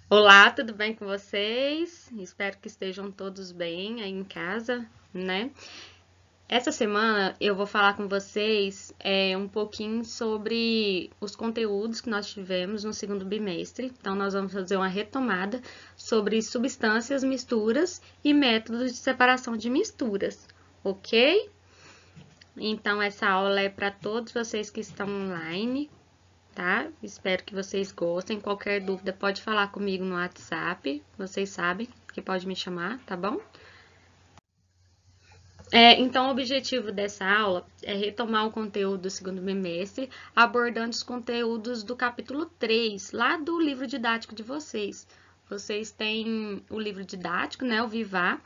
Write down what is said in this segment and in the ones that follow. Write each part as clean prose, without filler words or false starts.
Olá, tudo bem com vocês? Espero que estejam todos bem aí em casa, né? Essa semana eu vou falar com vocês um pouquinho sobre os conteúdos que nós tivemos no segundo bimestre. Então, nós vamos fazer uma retomada sobre substâncias, misturas e métodos de separação de misturas, ok? Então, essa aula é para todos vocês que estão online, tá? Espero que vocês gostem. Qualquer dúvida pode falar comigo no WhatsApp. Vocês sabem que pode me chamar, tá bom? Então, o objetivo dessa aula é retomar o conteúdo do segundo bimestre, abordando os conteúdos do capítulo 3, lá do livro didático de vocês. Vocês têm o livro didático, né, o Vivar,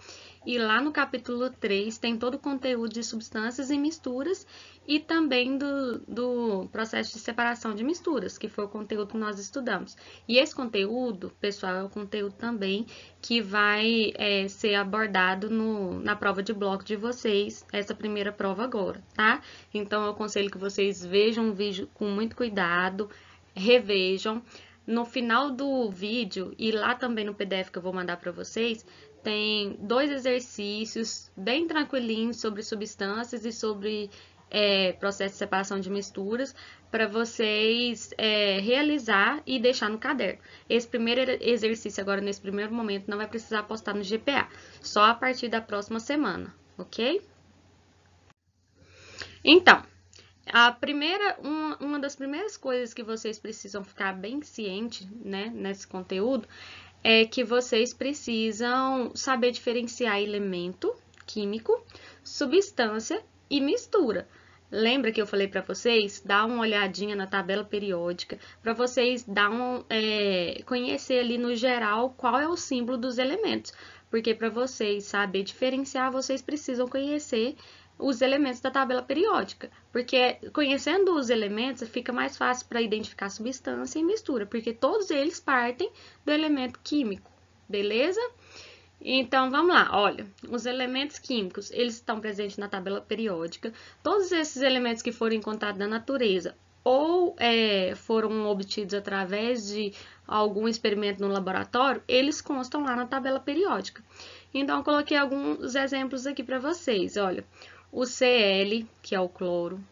e lá no capítulo 3 tem todo o conteúdo de substâncias e misturas e também do processo de separação de misturas, que foi o conteúdo que nós estudamos. E esse conteúdo, pessoal, é o conteúdo também que vai ser abordado na prova de bloco de vocês, essa primeira prova agora, tá? Então, eu aconselho que vocês vejam o vídeo com muito cuidado, revejam. No final do vídeo e lá também no PDF que eu vou mandar para vocês, tem 2 exercícios bem tranquilinhos sobre substâncias e sobre processo de separação de misturas para vocês realizar e deixar no caderno. Esse primeiro exercício agora, nesse primeiro momento, não vai precisar postar no GPA, só a partir da próxima semana, ok? Então, uma das primeiras coisas que vocês precisam ficar bem ciente, né, nesse conteúdo, é que vocês precisam saber diferenciar elemento químico, substância e mistura. Lembra que eu falei para vocês dar uma olhadinha na tabela periódica para vocês conhecer ali no geral qual é o símbolo dos elementos, porque para vocês saber diferenciar vocês precisam conhecer os elementos da tabela periódica, porque conhecendo os elementos fica mais fácil para identificar substância e mistura, porque todos eles partem do elemento químico, beleza? Então, vamos lá, olha, os elementos químicos, eles estão presentes na tabela periódica. Todos esses elementos que foram encontrados na natureza ou foram obtidos através de algum experimento no laboratório, eles constam lá na tabela periódica. Então, eu coloquei alguns exemplos aqui para vocês, olha. O Cl, que é o cloro,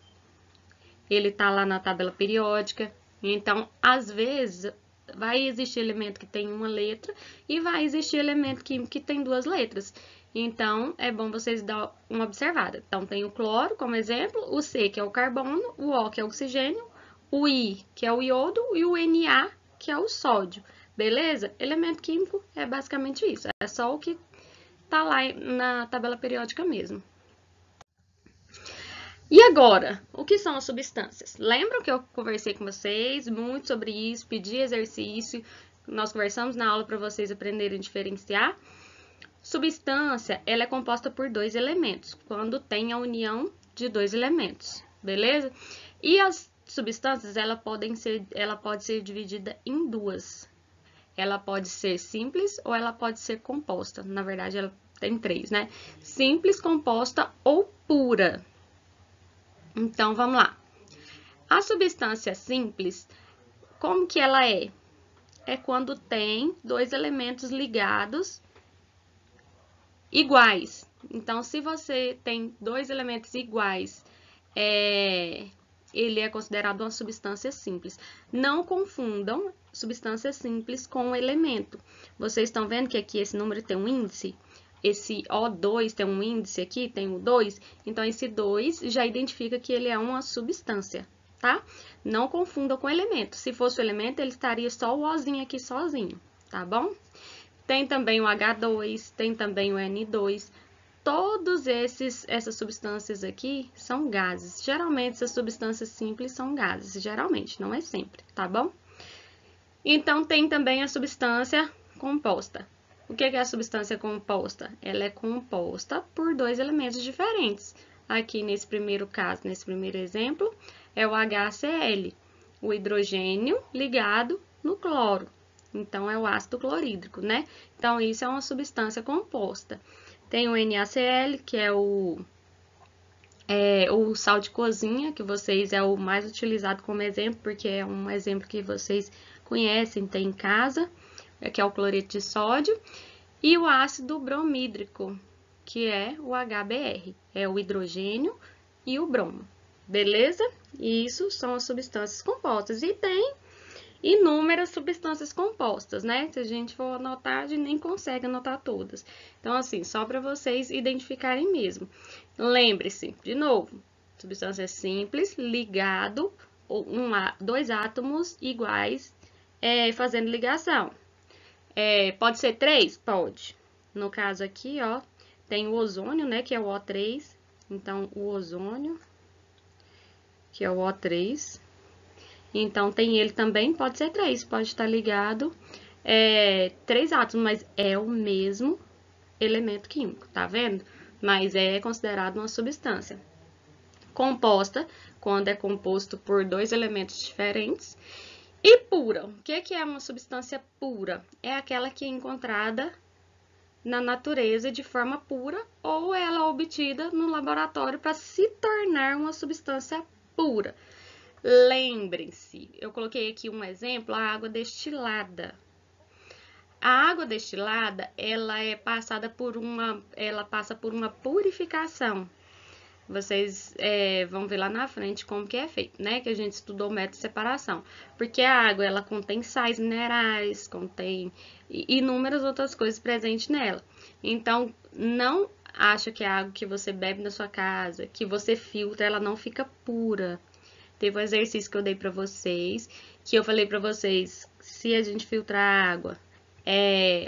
ele tá lá na tabela periódica. Então, às vezes, vai existir elemento que tem uma letra e vai existir elemento químico que tem 2 letras. Então, é bom vocês dar uma observada. Então, tem o cloro como exemplo, o C, que é o carbono, o O, que é o oxigênio, o I, que é o iodo, e o Na, que é o sódio. Beleza? Elemento químico é basicamente isso. É só o que tá lá na tabela periódica mesmo. E agora, o que são as substâncias? Lembram que eu conversei com vocês muito sobre isso, pedi exercício, nós conversamos na aula para vocês aprenderem a diferenciar? Substância, ela é composta por 2 elementos, quando tem a união de 2 elementos, beleza? E as substâncias, ela pode ser dividida em 2. Ela pode ser simples ou ela pode ser composta. Na verdade, ela tem 3, né? Simples, composta ou pura. Então, vamos lá. A substância simples, como que ela é? É quando tem 2 elementos ligados iguais. Então, se você tem 2 elementos iguais, ele é considerado uma substância simples. Não confundam substância simples com elemento. Vocês estão vendo que aqui esse número tem um índice? Esse O2 tem um índice aqui, tem o 2, então esse 2 já identifica que ele é uma substância, tá? Não confunda com elemento. Se fosse o elemento, ele estaria só o Ozinho aqui sozinho, tá bom? Tem também o H2, tem também o N2. Todos essas substâncias aqui são gases. Geralmente, essas substâncias simples são gases, geralmente, não é sempre, tá bom? Então, tem também a substância composta. O que é a substância composta? Ela é composta por 2 elementos diferentes. Aqui, nesse primeiro caso, nesse primeiro exemplo, é o HCl, o hidrogênio ligado no cloro. Então, é o ácido clorídrico, né? Então, isso é uma substância composta. Tem o NaCl, que é o sal de cozinha, que vocês é o mais utilizado como exemplo, porque é um exemplo que vocês conhecem, tem em casa. que é o cloreto de sódio, e o ácido bromídrico, que é o HBr, é o hidrogênio e o bromo, beleza? Isso são as substâncias compostas, e tem inúmeras substâncias compostas, né? Se a gente for anotar, a gente nem consegue anotar todas. Então, assim, só para vocês identificarem mesmo. Lembre-se, de novo, substância simples, ligado, dois átomos iguais, fazendo ligação. Pode ser 3? Pode. No caso aqui, ó, tem o ozônio, né, que é o O3. Então, o ozônio, que é o O3. Então, tem ele também, pode ser 3, pode estar ligado 3 átomos, mas é o mesmo elemento químico, tá vendo? Mas é considerado uma substância composta, quando é composto por 2 elementos diferentes. E pura, o que é uma substância pura? É aquela que é encontrada na natureza de forma pura ou ela é obtida no laboratório para se tornar uma substância pura. Lembrem-se, eu coloquei aqui um exemplo, a água destilada. A água destilada, ela passa por uma purificação. Vocês vão ver lá na frente como que é feito, né? Que a gente estudou o método de separação. Porque a água, ela contém sais minerais, contém inúmeras outras coisas presentes nela. Então, não acha que a água que você bebe na sua casa, que você filtra, ela não fica pura. Teve um exercício que eu dei pra vocês, que eu falei pra vocês, se a gente filtrar a água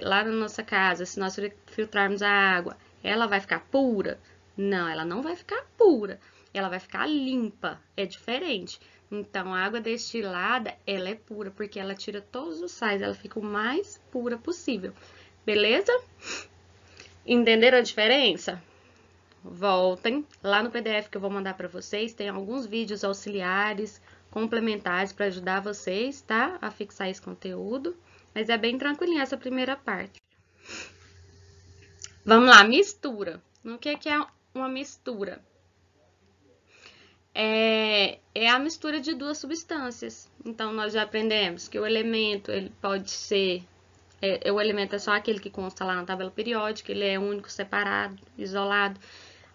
lá na nossa casa, se nós filtrarmos a água, ela vai ficar pura? Não, ela não vai ficar pura, ela vai ficar limpa, é diferente. Então, a água destilada, ela é pura, porque ela tira todos os sais, ela fica o mais pura possível, beleza? Entenderam a diferença? Voltem lá no PDF que eu vou mandar para vocês, tem alguns vídeos auxiliares, complementares para ajudar vocês, tá? A fixar esse conteúdo, mas é bem tranquilinha essa primeira parte. Vamos lá, mistura. O que é uma mistura? É a mistura de duas substâncias. Então, nós já aprendemos que o elemento, ele pode ser... o elemento é só aquele que consta lá na tabela periódica, ele é único, separado, isolado.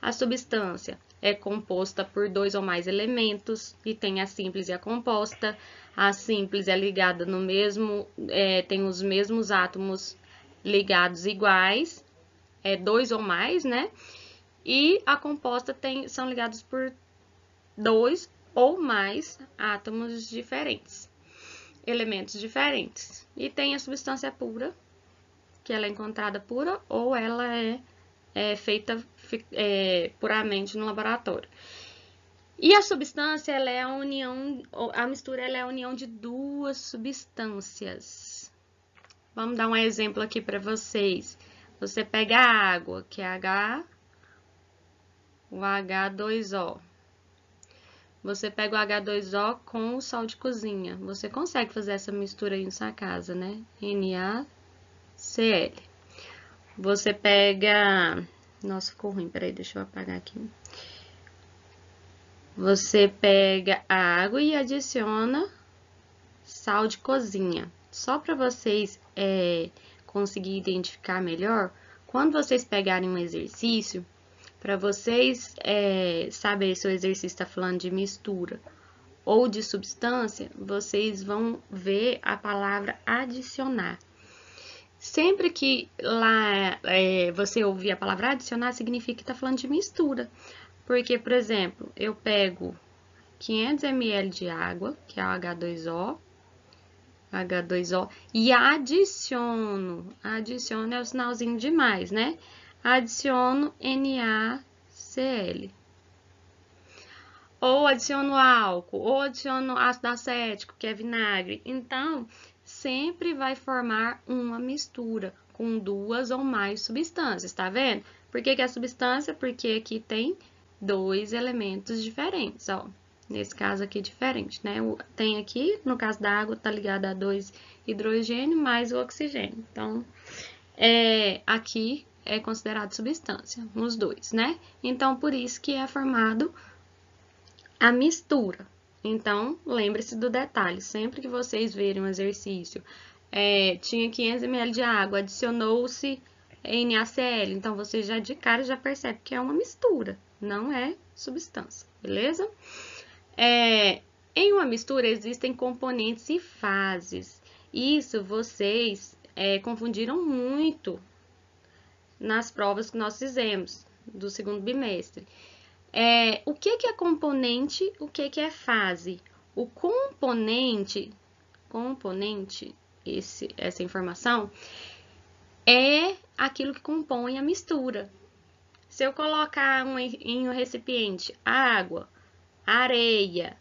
A substância é composta por 2 ou mais elementos, e tem a simples e a composta. A simples é ligada no mesmo, tem os mesmos átomos ligados iguais, 2 ou mais, né? E a composta são ligados por 2 ou mais átomos diferentes, elementos diferentes. E tem a substância pura, que ela é encontrada pura ou ela é feita puramente no laboratório. E a substância, ela é a mistura, ela é a união de duas substâncias. Vamos dar um exemplo aqui para vocês. Você pega a água, que é o H2O. Você pega o H2O com o sal de cozinha. Você consegue fazer essa mistura aí na sua casa, né? NaCl. Você pega... Nossa, ficou ruim, peraí, deixa eu apagar aqui. Você pega a água e adiciona sal de cozinha. Só para vocês conseguirem identificar melhor, quando vocês pegarem um exercício, para vocês saberem se o exercício está falando de mistura ou de substância, vocês vão ver a palavra adicionar. Sempre que lá você ouvir a palavra adicionar, significa que está falando de mistura. Porque, por exemplo, eu pego 500 ml de água, que é o H2O, e adiciono é o sinalzinho de mais, né? Adiciono NaCl. Ou adiciono álcool, ou adiciono ácido acético, que é vinagre. Então, sempre vai formar uma mistura com 2 ou mais substâncias, tá vendo? Por que é substância? Porque aqui tem 2 elementos diferentes, ó. Nesse caso aqui, diferente, né? Tem aqui, no caso da água, tá ligado a 2 hidrogênio mais o oxigênio. Então, aqui é considerado substância, os 2, né? Então, por isso que é formado a mistura. Então, lembre-se do detalhe, sempre que vocês verem um exercício tinha 500 ml de água, adicionou-se NaCl. Então, você já de cara já percebe que é uma mistura, não é substância, beleza? Em uma mistura existem componentes e fases. Isso vocês confundiram muito nas provas que nós fizemos do segundo bimestre. O que é componente, o que é fase? O componente, essa informação, é aquilo que compõe a mistura. Se eu colocar em um recipiente água, areia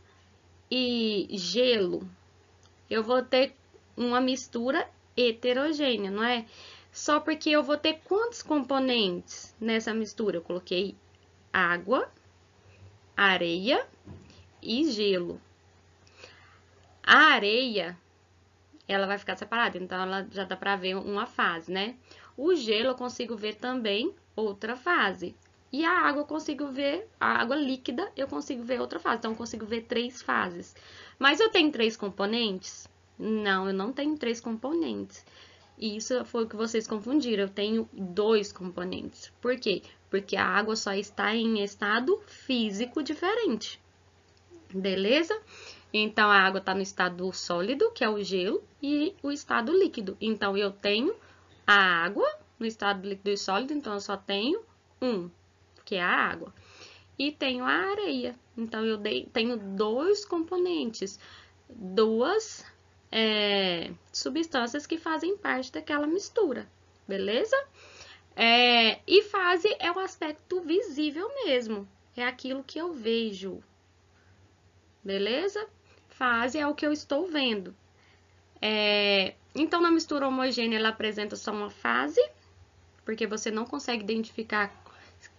e gelo, eu vou ter uma mistura heterogênea, não é? Só porque eu vou ter quantos componentes nessa mistura? Eu coloquei água, areia e gelo. A areia, ela vai ficar separada, então ela já dá para ver uma fase, né? O gelo eu consigo ver também outra fase. E a água eu consigo ver, a água líquida eu consigo ver outra fase. Então eu consigo ver 3 fases. Mas eu tenho 3 componentes? Não, eu não tenho 3 componentes. Isso foi o que vocês confundiram. Eu tenho 2 componentes. Por quê? Porque a água só está em estado físico diferente. Beleza? Então, a água está no estado sólido, que é o gelo, e o estado líquido. Então, eu tenho a água no estado líquido e sólido, então eu só tenho um, que é a água. E tenho a areia. Então, eu tenho 2 componentes, 2 substâncias que fazem parte daquela mistura, beleza? E fase é o aspecto visível mesmo, é aquilo que eu vejo, beleza? Fase é o que eu estou vendo. Então, na mistura homogênea, ela apresenta só uma fase, porque você não consegue identificar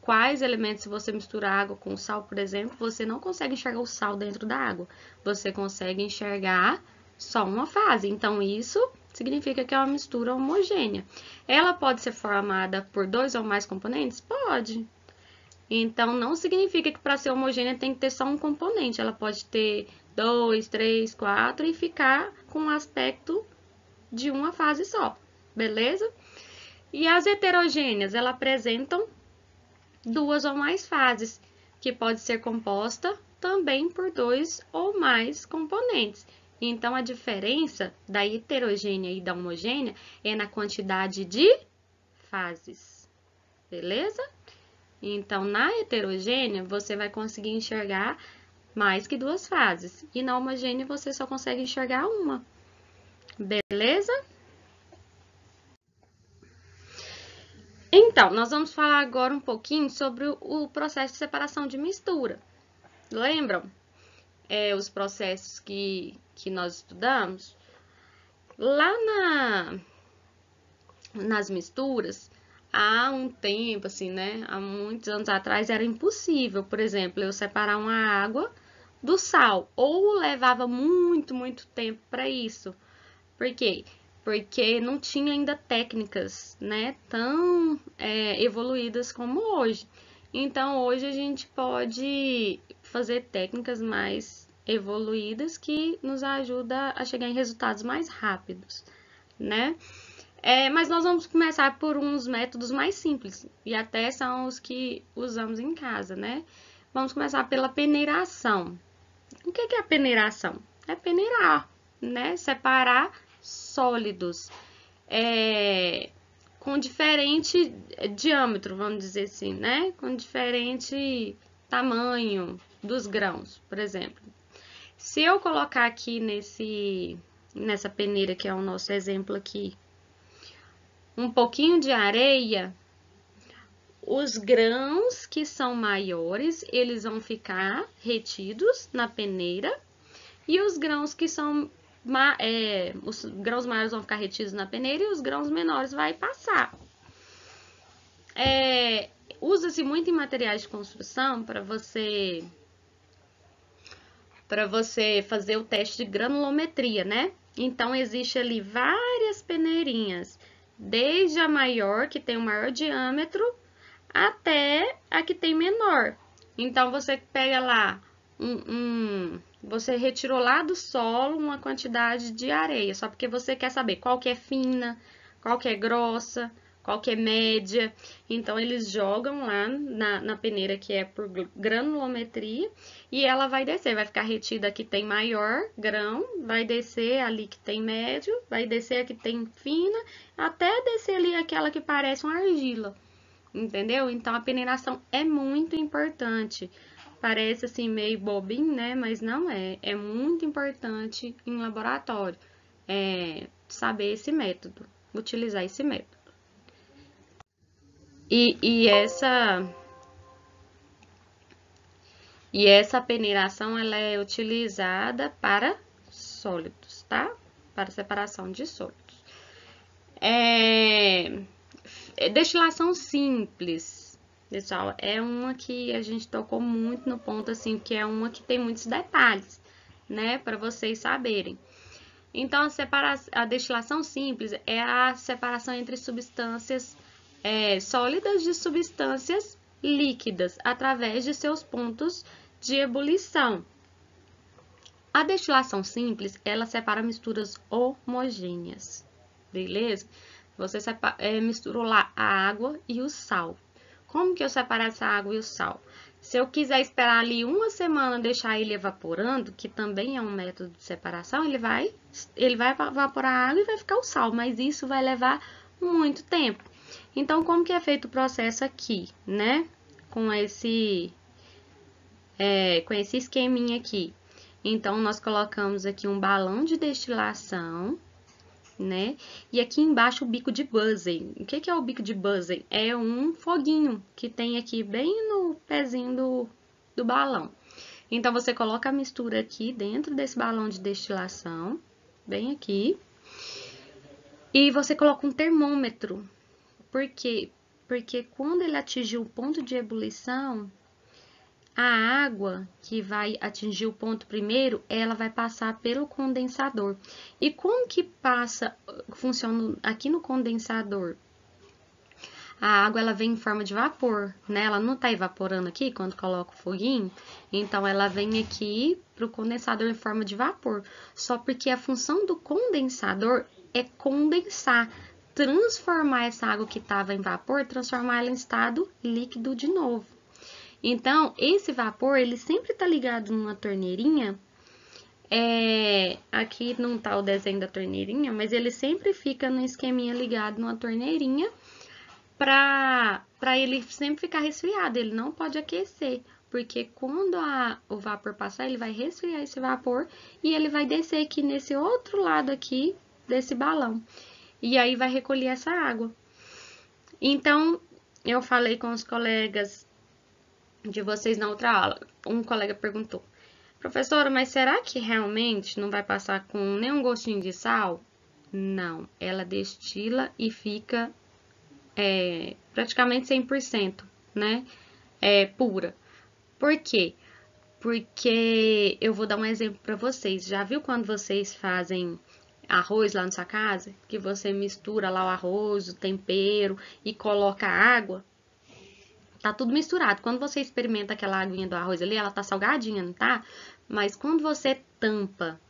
quais elementos, se você misturar água com sal, por exemplo, você não consegue enxergar o sal dentro da água. Você consegue enxergar só uma fase. Então, isso significa que é uma mistura homogênea. Ela pode ser formada por 2 ou mais componentes? Pode. Então, não significa que para ser homogênea tem que ter só um componente. Ela pode ter 2, 3, 4 e ficar com um aspecto de uma fase só, beleza? E as heterogêneas, elas apresentam 2 ou mais fases, que pode ser composta também por 2 ou mais componentes. Então, a diferença da heterogênea e da homogênea é na quantidade de fases, beleza? Então, na heterogênea, você vai conseguir enxergar mais que 2 fases. E na homogênea, você só consegue enxergar uma. Beleza? Então, nós vamos falar agora um pouquinho sobre o processo de separação de mistura. Lembram? Os processos que nós estudamos? Lá nas misturas, há um tempo, assim, né? Há muitos anos atrás era impossível, por exemplo, eu separar uma água do sal, ou levava muito, muito tempo para isso. Por quê? Porque não tinha ainda técnicas, né, tão evoluídas como hoje. Então, hoje a gente pode fazer técnicas mais evoluídas que nos ajudam a chegar em resultados mais rápidos, né? Mas nós vamos começar por uns métodos mais simples, e até são os que usamos em casa, né? Vamos começar pela peneiração. O que é a peneiração? É peneirar, né? Separar sólidos com diferente diâmetro, vamos dizer assim, né? Com diferente tamanho dos grãos, por exemplo. Se eu colocar aqui nessa peneira, que é o nosso exemplo aqui, um pouquinho de areia, os grãos que são maiores, eles vão ficar retidos na peneira, e os grãos que são os grãos maiores vão ficar retidos na peneira e os grãos menores vai passar. Usa-se muito em materiais de construção para você fazer o teste de granulometria, né? Então, existe ali várias peneirinhas, desde a maior, que tem o maior diâmetro, até a que tem menor. Então, você pega lá você retirou lá do solo uma quantidade de areia, só porque você quer saber qual que é fina, qual que é grossa, qual que é média. Então, eles jogam lá na peneira que é por granulometria e ela vai descer, vai ficar retida a que tem maior grão, vai descer ali que tem médio, vai descer a que tem fina, até descer ali aquela que parece uma argila, entendeu? Então, a peneiração é muito importante. Parece assim meio bobinho, né? Mas não é. É muito importante em laboratório saber esse método, utilizar esse método. E essa peneiração ela é utilizada para sólidos, tá? Para separação de sólidos. Destilação simples, pessoal, é uma que a gente tocou muito no ponto, assim, que é uma que tem muitos detalhes, né? Para vocês saberem. Então, a destilação simples é a separação entre substâncias sólidas de substâncias líquidas através de seus pontos de ebulição. A destilação simples, ela separa misturas homogêneas, beleza? Você misturou lá a água e o sal. Como que eu separo essa água e o sal? Se eu quiser esperar ali uma semana deixar ele evaporando, que também é um método de separação, ele vai evaporar a água e vai ficar o sal, mas isso vai levar muito tempo. Então, como que é feito o processo aqui, né? Com esse esqueminha aqui. Então, nós colocamos aqui um balão de destilação, né? E aqui embaixo o bico de Bunsen. O que é o bico de Bunsen? É um foguinho que tem aqui bem no pezinho do balão. Então, você coloca a mistura aqui dentro desse balão de destilação, bem aqui. E você coloca um termômetro. Por quê? Porque quando ele atingir o ponto de ebulição, a água que vai atingir o ponto primeiro, ela vai passar pelo condensador. E como que funciona aqui no condensador? A água, ela vem em forma de vapor, né? Ela não tá evaporando aqui quando coloca o foguinho. Então, ela vem aqui pro condensador em forma de vapor. Só porque a função do condensador é condensar, transformar essa água que estava em vapor, transformar ela em estado líquido de novo. Então, esse vapor, ele sempre tá ligado numa torneirinha. Aqui não tá o desenho da torneirinha, mas ele sempre fica no esqueminha ligado numa torneirinha para ele sempre ficar resfriado. Ele não pode aquecer, porque quando o vapor passar, ele vai resfriar esse vapor e ele vai descer aqui nesse outro lado aqui desse balão. E aí vai recolher essa água. Então, eu falei com os colegas de vocês na outra aula. Um colega perguntou: professora, mas será que realmente não vai passar com nenhum gostinho de sal? Não, ela destila e fica praticamente 100%, né? Pura. Por quê? Porque eu vou dar um exemplo para vocês. Já viu quando vocês fazem arroz lá na sua casa? Que você mistura lá o arroz, o tempero e coloca água? Tá tudo misturado. Quando você experimenta aquela aguinha do arroz ali, ela tá salgadinha, não tá? Mas quando você tampa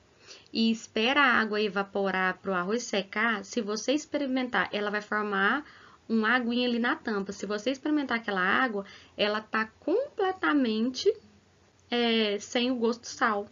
e espera a água evaporar para o arroz secar, se você experimentar, ela vai formar uma aguinha ali na tampa. Se você experimentar aquela água, ela tá completamente sem o gosto do sal.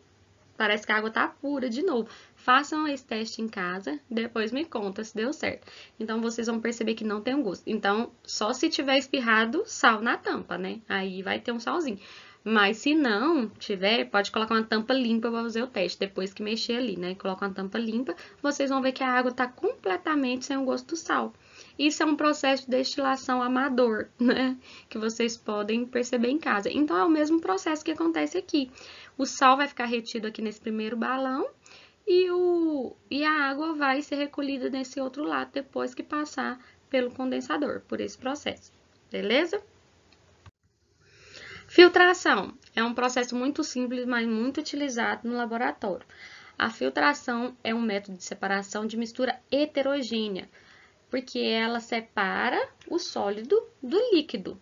Parece que a água tá pura de novo. Façam esse teste em casa, depois me conta se deu certo. Então, vocês vão perceber que não tem um gosto. Então, só se tiver espirrado sal na tampa, né? Aí vai ter um salzinho. Mas se não tiver, pode colocar uma tampa limpa para fazer o teste. Depois que mexer ali, né? Coloca uma tampa limpa, vocês vão ver que a água tá completamente sem o gosto do sal. Isso é um processo de destilação amador, né? Que vocês podem perceber em casa. Então, é o mesmo processo que acontece aqui. O sal vai ficar retido aqui nesse primeiro balão e a água vai ser recolhida nesse outro lado depois que passar pelo condensador, por esse processo. Beleza? Filtração é um processo muito simples, mas muito utilizado no laboratório. A filtração é um método de separação de mistura heterogênea, porque ela separa o sólido do líquido.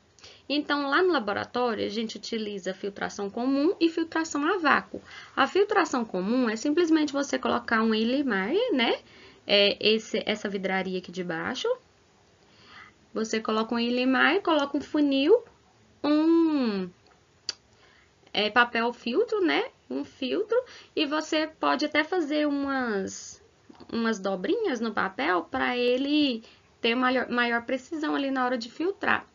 Então, lá no laboratório, a gente utiliza filtração comum e filtração a vácuo. A filtração comum é simplesmente você colocar um Illimar, né? Essa vidraria aqui de baixo. Você coloca um Illimar, coloca um funil, papel filtro, né? Um filtro, e você pode até fazer umas dobrinhas no papel para ele ter maior precisão ali na hora de filtrar.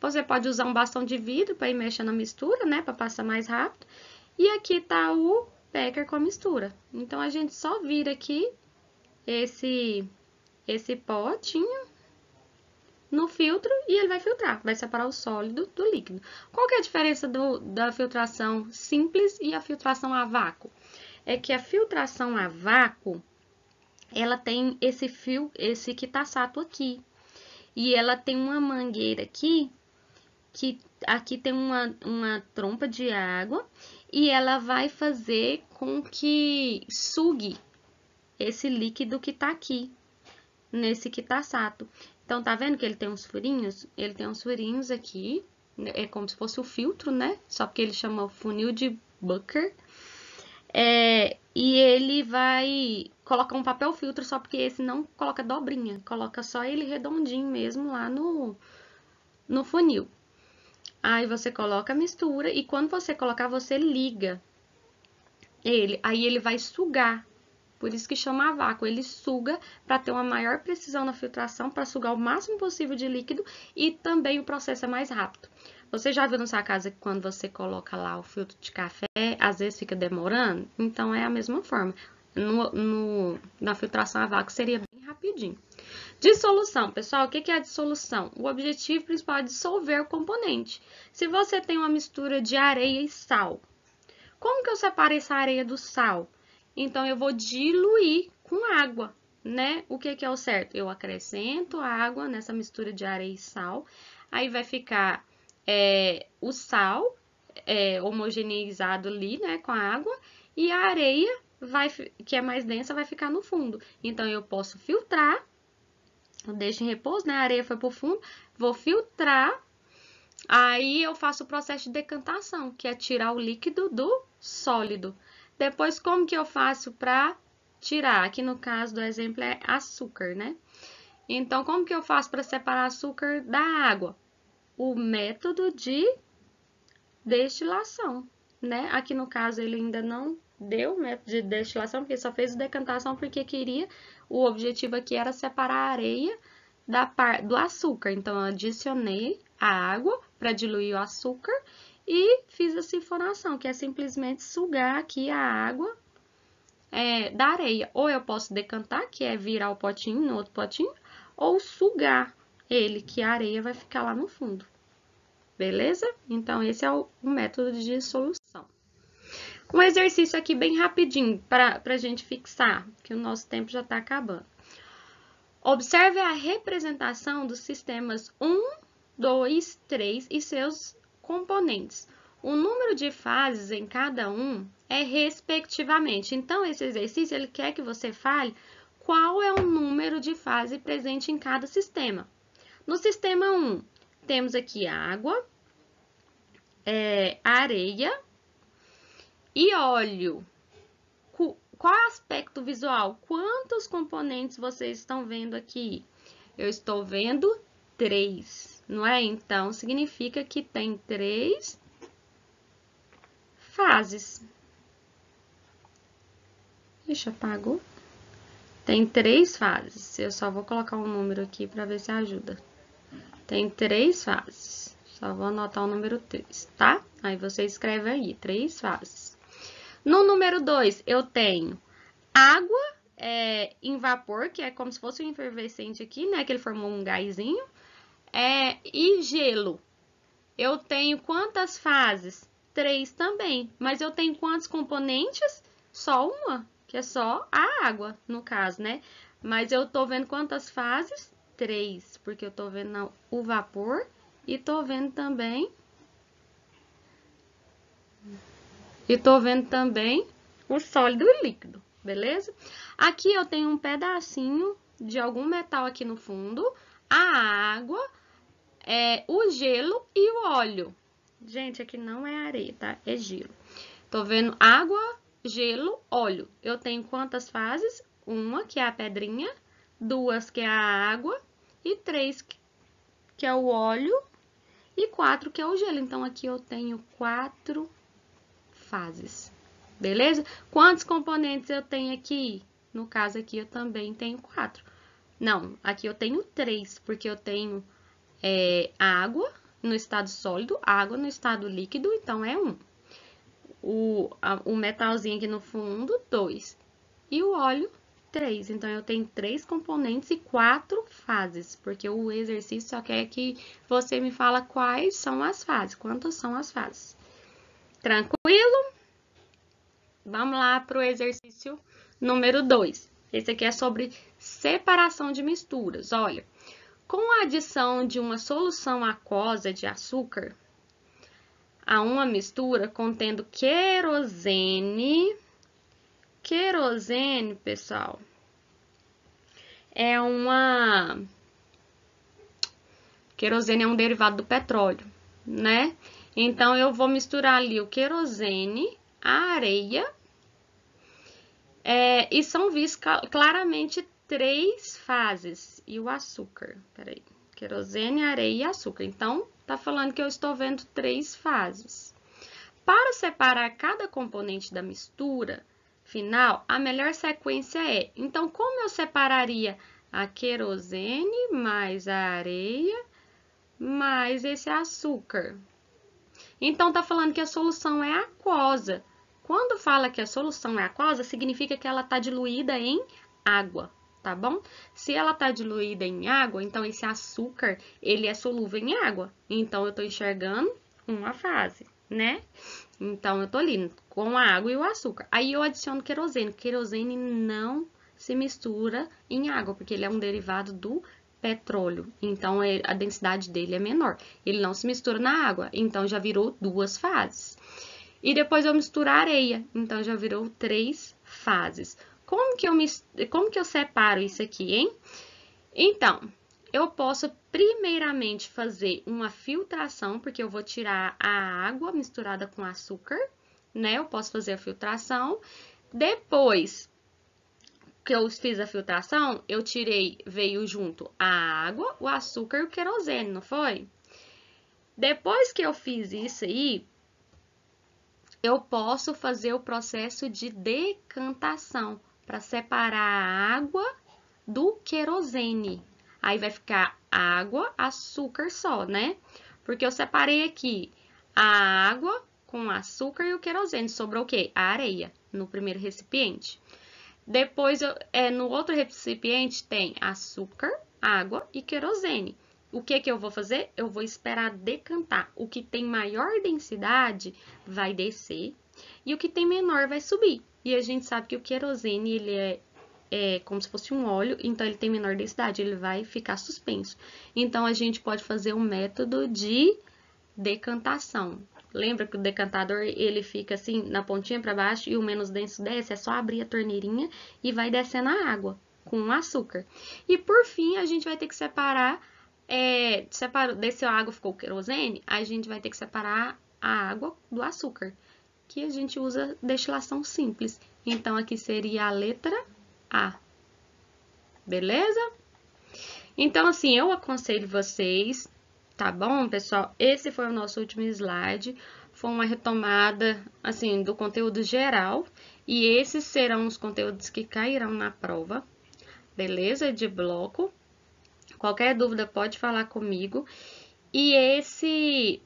Você pode usar um bastão de vidro para ir mexendo na mistura, né? Para passar mais rápido. E aqui tá o becker com a mistura. Então, a gente só vira aqui esse potinho no filtro e ele vai filtrar, vai separar o sólido do líquido. Qual que é a diferença da filtração simples e a filtração a vácuo? É que a filtração a vácuo, ela tem esse quitaçato aqui. E ela tem uma mangueira aqui, que aqui tem uma trompa de água, e ela vai fazer com que sugue esse líquido que tá aqui, nesse quitaçato. Então, tá vendo que ele tem uns furinhos? Ele tem uns furinhos aqui, é como se fosse o filtro, né? Só porque ele chama funil de Becker. E ele vai colocar um papel filtro, só porque esse não coloca dobrinha, coloca só ele redondinho mesmo lá no funil. Aí você coloca a mistura e quando você colocar, você liga ele. Aí ele vai sugar. Por isso que chama a vácuo. Ele suga para ter uma maior precisão na filtração, para sugar o máximo possível de líquido e também o processo é mais rápido. Você já viu na sua casa que quando você coloca lá o filtro de café, às vezes fica demorando? Então, é a mesma forma. Na filtração a vácuo seria bem rapidinho. Dissolução, pessoal, o que é a dissolução? O objetivo principal é dissolver o componente. Se você tem uma mistura de areia e sal, como que eu separo essa areia do sal? Então, eu vou diluir com água, né? O que é o certo? Eu acrescento água nessa mistura de areia e sal, aí vai ficar o sal homogeneizado ali, né, com a água, e a areia, que é mais densa, vai ficar no fundo. Então, eu posso filtrar. Eu deixo em repouso, né? A areia foi pro fundo, vou filtrar, aí eu faço o processo de decantação, que é tirar o líquido do sólido. Depois, como que eu faço para tirar? Aqui no caso do exemplo é açúcar, né? Então, como que eu faço para separar açúcar da água? O método de destilação, né? Aqui no caso ele ainda não deu o método de destilação, porque só fez decantação porque o objetivo aqui era separar a areia do açúcar. Então, eu adicionei a água para diluir o açúcar e fiz a sifonação, que é simplesmente sugar aqui a água da areia. Ou eu posso decantar, que é virar o potinho no outro potinho, ou sugar ele, que a areia vai ficar lá no fundo. Beleza? Então, esse é o método de dissolução. Um exercício aqui bem rapidinho para a gente fixar, que o nosso tempo já está acabando. Observe a representação dos sistemas 1, 2, 3 e seus componentes. O número de fases em cada um é respectivamente. Então, esse exercício ele quer que você fale qual é o número de fases presente em cada sistema. No sistema 1, temos aqui água, areia e óleo. Qual é o aspecto visual? Quantos componentes vocês estão vendo aqui? Eu estou vendo 3, não é? Então, significa que tem 3 fases. Ixi, apagou. Tem 3 fases. Eu só vou colocar um número aqui para ver se ajuda. Tem 3 fases. Só vou anotar o número 3, tá? Aí você escreve aí, 3 fases. No número 2, eu tenho água em vapor, que é como se fosse um efervescente aqui, né? Que ele formou um gásinho. E gelo. Eu tenho quantas fases? 3 também. Mas eu tenho quantos componentes? Só uma, que é só a água, no caso, né? Mas eu tô vendo quantas fases? 3, porque eu tô vendo o vapor e tô vendo também... o sólido e o líquido, beleza? Aqui eu tenho um pedacinho de algum metal aqui no fundo, a água, o gelo e o óleo. Gente, aqui não é areia, tá? É gelo. Tô vendo água, gelo, óleo. Eu tenho quantas fases? Uma, que é a pedrinha, duas, que é a água, e três, que é o óleo, e quatro, que é o gelo. Então, aqui eu tenho 4 fases, beleza? Quantos componentes eu tenho aqui? No caso aqui, eu também tenho 4. Não, aqui eu tenho 3, porque eu tenho água no estado sólido, água no estado líquido, então é 1. O metalzinho aqui no fundo, 2. E o óleo, 3. Então, eu tenho 3 componentes e 4 fases, porque o exercício só quer que você me fala quais são as fases, quantas são as fases. Tranquilo? Vamos lá para o exercício número 2. Esse aqui é sobre separação de misturas. Olha, com a adição de uma solução aquosa de açúcar a uma mistura contendo querosene. Querosene, pessoal, querosene é um derivado do petróleo, né? Então, eu vou misturar ali o querosene, a areia, e são vistas claramente 3 fases. E o açúcar, peraí, querosene, areia e açúcar. Então, tá falando que eu estou vendo 3 fases. Para separar cada componente da mistura final, a melhor sequência é... Então, como eu separaria a querosene mais a areia mais esse açúcar? Então, tá falando que a solução é aquosa. Quando fala que a solução é aquosa, significa que ela está diluída em água, tá bom? Se ela está diluída em água, então esse açúcar, ele é solúvel em água. Então, eu estou enxergando uma fase, né? Então, eu tô ali com a água e o açúcar. Aí, eu adiciono querosene. Querosene não se mistura em água, porque ele é um derivado do petróleo. Então, a densidade dele é menor. Ele não se mistura na água. Então, já virou 2 fases. E depois eu misturo a areia. Então, já virou 3 fases. Como que eu separo isso aqui, hein? Então, eu posso primeiramente fazer uma filtração, porque eu vou tirar a água misturada com açúcar, né? Eu posso fazer a filtração. Depois que eu fiz a filtração, eu veio junto a água, o açúcar e o querosene, não foi? Depois que eu fiz isso aí, eu posso fazer o processo de decantação para separar a água do querosene. Aí vai ficar água, açúcar só, né? Porque eu separei aqui a água com açúcar e o querosene. Sobrou o quê? A areia no primeiro recipiente. Depois, no outro recipiente tem açúcar, água e querosene. O que eu vou fazer? Eu vou esperar decantar. O que tem maior densidade vai descer e o que tem menor vai subir. E a gente sabe que o querosene, ele é como se fosse um óleo, então ele tem menor densidade, ele vai ficar suspenso. Então, a gente pode fazer um método de decantação. Lembra que o decantador, ele fica assim, na pontinha para baixo e o menos denso desce? É só abrir a torneirinha e vai descendo a água com o açúcar. E, por fim, a gente vai ter que separar, desse água ficou o querosene, a gente vai ter que separar a água do açúcar, que a gente usa destilação simples. Então, aqui seria a letra A. Beleza? Então, assim, eu aconselho vocês, tá bom, pessoal? Esse foi o nosso último slide. Foi uma retomada, assim, do conteúdo geral. E esses serão os conteúdos que cairão na prova, beleza? De bloco. Qualquer dúvida pode falar comigo. E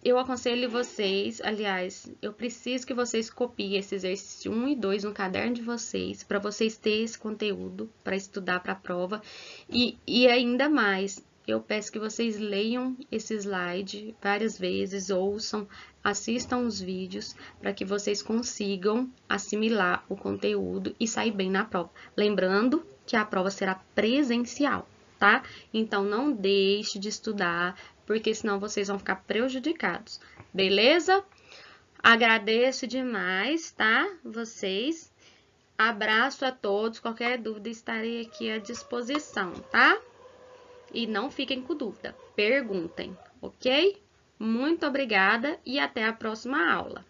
eu aconselho vocês, aliás, eu preciso que vocês copiem esse exercício 1 e 2 no caderno de vocês, para vocês terem esse conteúdo para estudar para a prova. E ainda mais, eu peço que vocês leiam esse slide várias vezes, ouçam, assistam os vídeos, para que vocês consigam assimilar o conteúdo e sair bem na prova. Lembrando que a prova será presencial, tá? Então, não deixe de estudar, porque senão vocês vão ficar prejudicados, beleza? Agradeço demais, tá? Vocês. Abraço a todos. Qualquer dúvida, estarei aqui à disposição, tá? E não fiquem com dúvida. Perguntem. ok? Muito obrigada e até a próxima aula.